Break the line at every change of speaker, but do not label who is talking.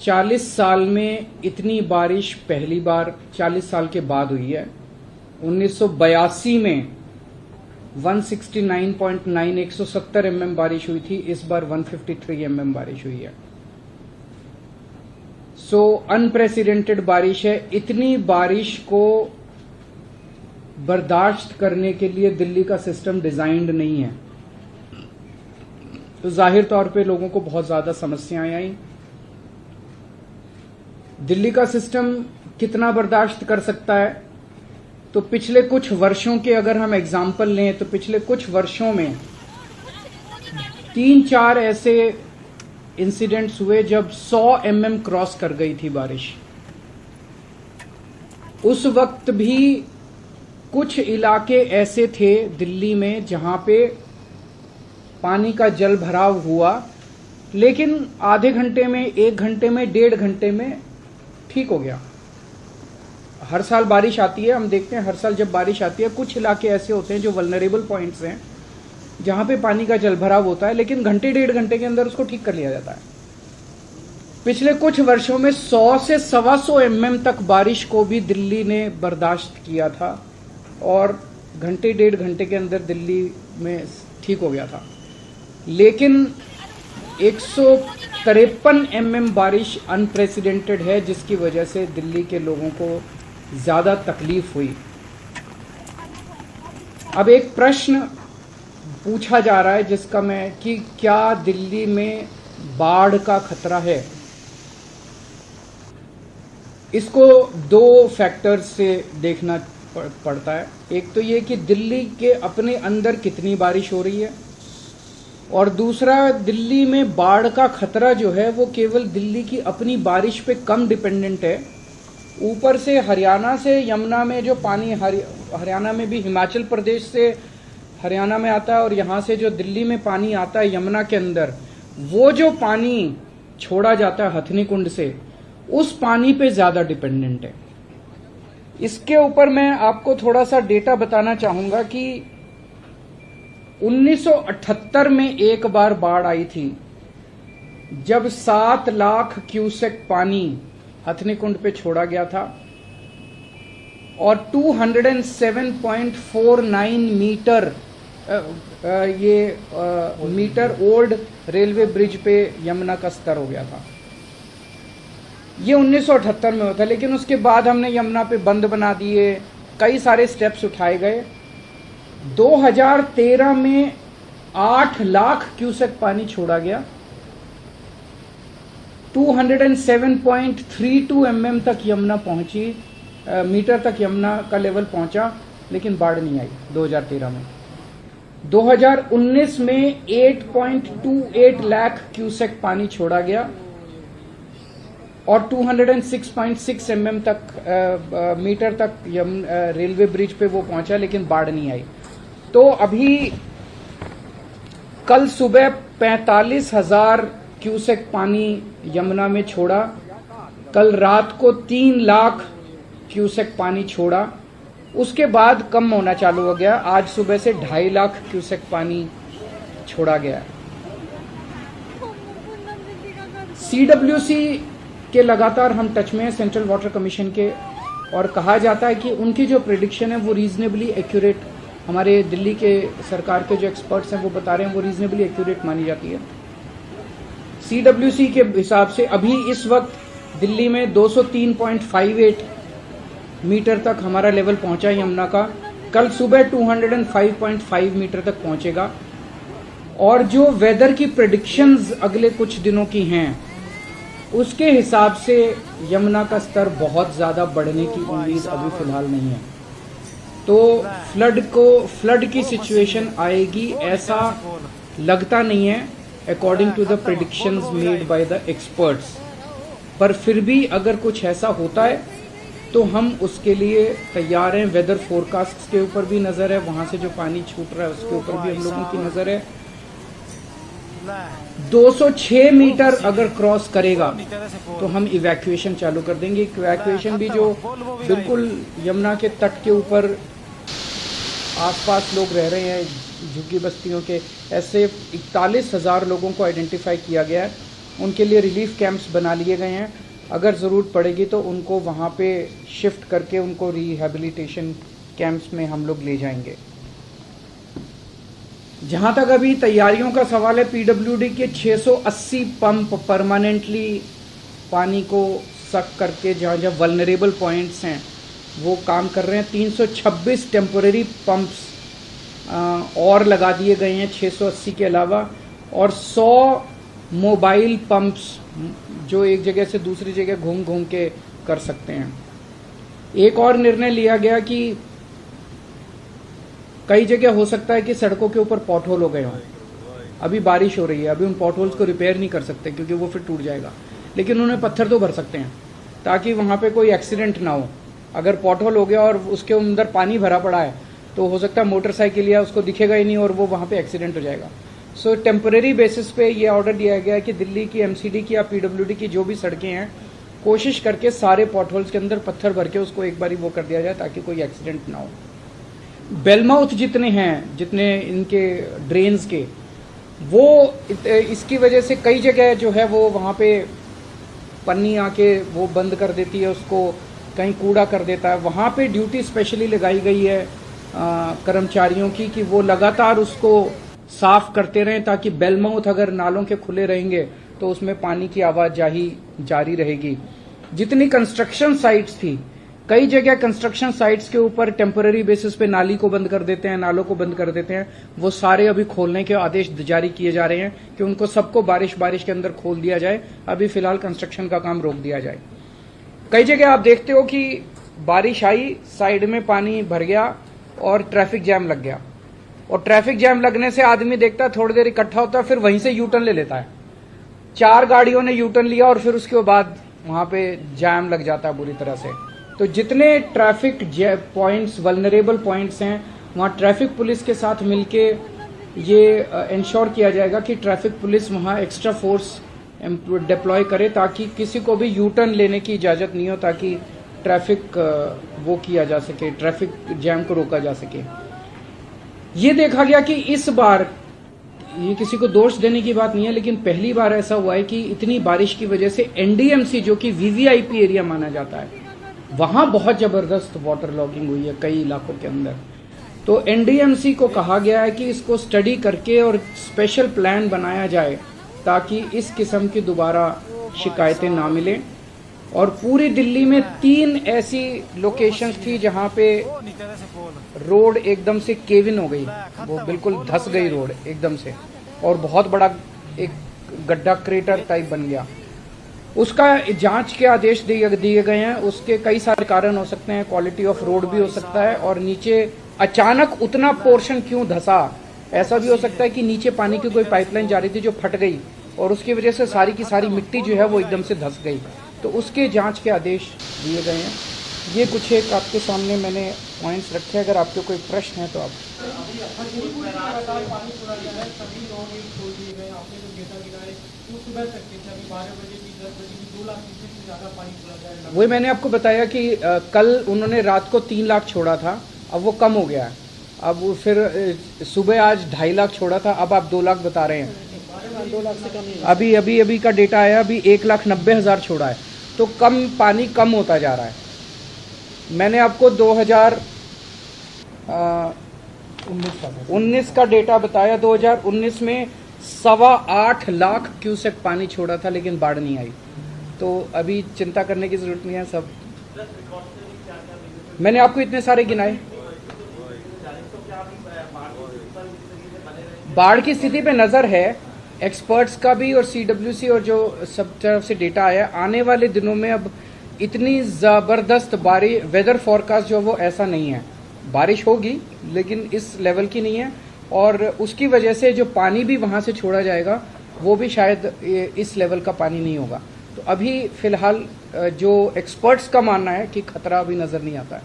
40 साल में इतनी बारिश पहली बार 40 साल के बाद हुई है। 1982 में 169.9 mm बारिश हुई थी, इस बार 153 mm बारिश हुई है। सो अनप्रेसिडेंटेड बारिश है। इतनी बारिश को बर्दाश्त करने के लिए दिल्ली का सिस्टम डिजाइंड नहीं है, तो जाहिर तौर पे लोगों को बहुत ज्यादा समस्याएं आई। दिल्ली का सिस्टम कितना बर्दाश्त कर सकता है? तो पिछले कुछ वर्षों के अगर हम एग्जाम्पल लें तो पिछले कुछ वर्षों में 3-4 ऐसे इंसिडेंट्स हुए जब 100 mm क्रॉस कर गई थी बारिश। उस वक्त भी कुछ इलाके ऐसे थे दिल्ली में जहां पे पानी का जल भराव हुआ, लेकिन आधे घंटे में, 1 घंटे में, 1.5 घंटे में ठीक हो गया। हर साल बारिश आती है, हम देखते हैं हर साल जब बारिश आती है कुछ इलाके ऐसे होते हैं जो वल्नरेबल पॉइंट्स हैं जहां पे पानी का जलभराव होता है, लेकिन घंटे 1.5 घंटे के अंदर उसको ठीक कर लिया जाता है। पिछले कुछ वर्षों में 100 से 125 mm तक बारिश को भी दिल्ली ने बर्दाश्त किया था और घंटे 1.5 घंटे के अंदर दिल्ली में ठीक हो गया था। लेकिन 153 mm बारिश अनप्रेसिडेंटेड है, जिसकी वजह से दिल्ली के लोगों को ज्यादा तकलीफ हुई। अब एक प्रश्न पूछा जा रहा है जिसका मैं कि क्या दिल्ली में बाढ़ का खतरा है? इसको 2 फैक्टर्स से देखना पड़ता है। एक तो ये कि दिल्ली के अपने अंदर कितनी बारिश हो रही है, और दूसरा दिल्ली में बाढ़ का खतरा जो है वो केवल दिल्ली की अपनी बारिश पे कम डिपेंडेंट है। ऊपर से हरियाणा से यमुना में जो पानी हरियाणा में भी हिमाचल प्रदेश से हरियाणा में आता है, और यहाँ से जो दिल्ली में पानी आता है यमुना के अंदर, वो जो पानी छोड़ा जाता है हथनी कुंड से, उस पानी पे ज्यादा डिपेंडेंट है। इसके ऊपर मैं आपको थोड़ा सा डेटा बताना चाहूंगा कि 1978 में एक बार बाढ़ आई थी जब 7 लाख क्यूसेक पानी हथनी कुंड पे छोड़ा गया था, और 207.49 metre metre old railway bridge पे यमुना का स्तर हो गया था। ये 1978 में हुआ था, लेकिन उसके बाद हमने यमुना पे बंद बना दिए, कई सारे स्टेप्स उठाए गए। 2013 में 8 लाख क्यूसेक पानी छोड़ा गया, 207.32 mm तक यमुना पहुंची, मीटर तक यमुना का लेवल पहुंचा, लेकिन बाढ़ नहीं आई 2013 में। 2019 में 8.28 लाख क्यूसेक पानी छोड़ा गया और 206.6 mm तक मीटर तक रेलवे ब्रिज पे वो पहुंचा, लेकिन बाढ़ नहीं आई। तो अभी कल सुबह 45,000 क्यूसेक पानी यमुना में छोड़ा, कल रात को 3 लाख क्यूसेक पानी छोड़ा, उसके बाद कम होना चालू हो गया। आज सुबह से 2.5 लाख क्यूसेक पानी छोड़ा गया। सीडब्ल्यूसी के लगातार हम टच में हैं, सेंट्रल वाटर कमीशन के, और कहा जाता है कि उनकी जो प्रेडिक्शन है वो रीजनेबली एक्यूरेट, हमारे दिल्ली के सरकार के जो एक्सपर्ट्स हैं वो बता रहे हैं वो रीजनेबली एक्यूरेट मानी जाती है। सीडब्ल्यूसी के हिसाब से अभी इस वक्त दिल्ली में 203.58 मीटर तक हमारा लेवल पहुंचा है यमुना का, कल सुबह 205.5 मीटर तक पहुंचेगा। और जो वेदर की प्रेडिक्शंस अगले कुछ दिनों की हैं उसके हिसाब से यमुना का स्तर बहुत ज्यादा बढ़ने की उम्मीद अभी फिलहाल नहीं है। तो फ्लड की सिचुएशन आएगी ऐसा लगता नहीं है according to the predictions made by the experts. पर फिर भी अगर कुछ ऐसा होता है तो हम उसके लिए तैयार हैं। वेदर फोरकास्ट के ऊपर भी नजर है, वहां से जो पानी छूट रहा है उसके ऊपर भी हम लोगों की नजर है। 206 मीटर अगर क्रॉस करेगा तो हम इवैक्यूएशन चालू कर देंगे। इवैक्यूएशन भी जो बिल्कुल यमुना के तट के ऊपर आसपास लोग रह रहे हैं, झुग्गी बस्तियों के, ऐसे 41,000 लोगों को आइडेंटिफाई किया गया है उनके लिए रिलीफ कैंप्स बना लिए गए हैं। अगर ज़रूरत पड़ेगी तो उनको वहाँ पे शिफ्ट करके उनको रिहैबिलिटेशन कैंप्स में हम लोग ले जाएंगे। जहाँ तक अभी तैयारियों का सवाल है, पीडब्ल्यूडी के 680 पंप परमानेंटली पानी को सक करके जहाँ जहाँ वल्नरेबल पॉइंट्स हैं वो काम कर रहे हैं। 326 टेम्पोरेरी पंप्स और लगा दिए गए हैं 680 के अलावा, और 100 मोबाइल पंप्स जो एक जगह से दूसरी जगह घूम घूम के कर सकते हैं। एक और निर्णय लिया गया कि कई जगह हो सकता है कि सड़कों के ऊपर पॉट होल हो गए हों। अभी बारिश हो रही है, अभी उन पॉट होल्स को रिपेयर नहीं कर सकते क्योंकि वो फिर टूट जाएगा, लेकिन उन्हें पत्थर तो भर सकते हैं ताकि वहाँ पे कोई एक्सीडेंट ना हो। अगर पॉट होल हो गया और उसके अंदर पानी भरा पड़ा है तो हो सकता है मोटरसाइकिल या उसको दिखेगा ही नहीं और वो वहाँ पे एक्सीडेंट हो जाएगा। सो टेम्परेरी बेसिस पे ये ऑर्डर दिया गया है कि दिल्ली की एमसीडी की या पीडब्ल्यूडी की जो भी सड़कें हैं, कोशिश करके सारे पॉट होल्स के अंदर पत्थर भर के उसको एक बारी वो कर दिया जाए ताकि कोई एक्सीडेंट ना हो। बेलमाउथ जितने हैं, जितने इनके ड्रेन्स के, वो इसकी वजह से कई जगह जो है वो वहाँ पे पन्नी आके वो बंद कर देती है, उसको कहीं कूड़ा कर देता है। वहाँ पे ड्यूटी स्पेशली लगाई गई है कर्मचारियों की कि वो लगातार उसको साफ करते रहें ताकि बेलमाउथ अगर नालों के खुले रहेंगे तो उसमें पानी की आवाजाही जारी रहेगी। जितनी कंस्ट्रक्शन साइट्स थी, कई जगह कंस्ट्रक्शन साइट्स के ऊपर टेम्पररी बेसिस पे नाली को बंद कर देते हैं, नालों को बंद कर देते हैं, वो सारे अभी खोलने के आदेश जारी किए जा रहे हैं कि उनको सबको बारिश के अंदर खोल दिया जाए। अभी फिलहाल कंस्ट्रक्शन का काम रोक दिया जाए। कई जगह आप देखते हो कि बारिश आई, साइड में पानी भर गया और ट्रैफिक जैम लग गया, और ट्रैफिक जैम लगने से आदमी देखता है थोड़ी देर इकट्ठा होता है, फिर वहीं से यू टर्न ले लेता है। 4 गाड़ियों ने यू टर्न लिया और फिर उसके बाद वहां पे जैम लग जाता है बुरी तरह से। तो जितने ट्रैफिक पॉइंट्स, वल्नरेबल पॉइंट्स हैं, वहां ट्रैफिक पुलिस के साथ मिलके ये इंश्योर किया जाएगा कि ट्रैफिक पुलिस वहां एक्स्ट्रा फोर्स डिप्लॉय करे ताकि किसी को भी यू टर्न लेने की इजाजत नहीं हो, ताकि ट्रैफिक वो किया जा सके, ट्रैफिक जैम को रोका जा सके। ये देखा गया कि इस बार, ये किसी को दोष देने की बात नहीं है, लेकिन पहली बार ऐसा हुआ है कि इतनी बारिश की वजह से एनडीएमसी जो कि वीवीआईपी एरिया माना जाता है, वहां बहुत जबरदस्त वाटर लॉगिंग हुई है कई इलाकों के अंदर। तो एनडीएमसी को कहा गया है कि इसको स्टडी करके और स्पेशल प्लान बनाया जाए ताकि इस किस्म की दोबारा शिकायतें ना मिलें। और पूरी दिल्ली में 3 ऐसी लोकेशंस थी जहां पे रोड एकदम से केव इन हो गई, वो बिल्कुल धंस गई रोड एकदम से, और बहुत बड़ा एक गड्ढा, क्रेटर टाइप बन गया। उसका जांच के आदेश दिए गए हैं। उसके कई सारे कारण हो सकते हैं, क्वालिटी ऑफ रोड भी हो सकता है, और नीचे अचानक उतना पोर्शन क्यों धंसा, ऐसा भी हो सकता है कि नीचे पानी की कोई पाइपलाइन जा रही थी जो फट गई और उसकी वजह से सारी की सारी मिट्टी जो है वो एकदम से धंस गई। तो उसके जांच के आदेश दिए गए हैं। ये कुछ एक आपके सामने मैंने पॉइंट्स रखे, अगर आपके कोई प्रश्न है तो आप। वही मैंने आपको बताया कि कल उन्होंने रात को 3 लाख छोड़ा था, अब वो कम हो गया है। अब वो फिर सुबह आज 2.5 लाख छोड़ा था, अब आप 2 लाख बता रहे हैं।
2 लाख से कम
अभी का डेटा आया, अभी 1,90,000 छोड़ा है। तो कम पानी कम होता जा रहा है। मैंने आपको 2019 का डेटा बताया। 2019 में 8.25 लाख क्यूसेक पानी छोड़ा था, लेकिन बाढ़ नहीं आई। तो अभी चिंता करने की जरूरत नहीं है। सब मैंने आपको इतने सारे गिनाए। बाढ़ की स्थिति पे नजर है, एक्सपर्ट्स का भी और सीडब्ल्यूसी और जो सब तरफ से डेटा आया। आने वाले दिनों में अब इतनी जबरदस्त बारिश, वेदर फोरकास्ट जो वो ऐसा नहीं है, बारिश होगी लेकिन इस लेवल की नहीं है, और उसकी वजह से जो पानी भी वहां से छोड़ा जाएगा वो भी शायद इस लेवल का पानी नहीं होगा। तो अभी फिलहाल जो एक्सपर्ट्स का मानना है कि खतरा अभी नजर नहीं आता है।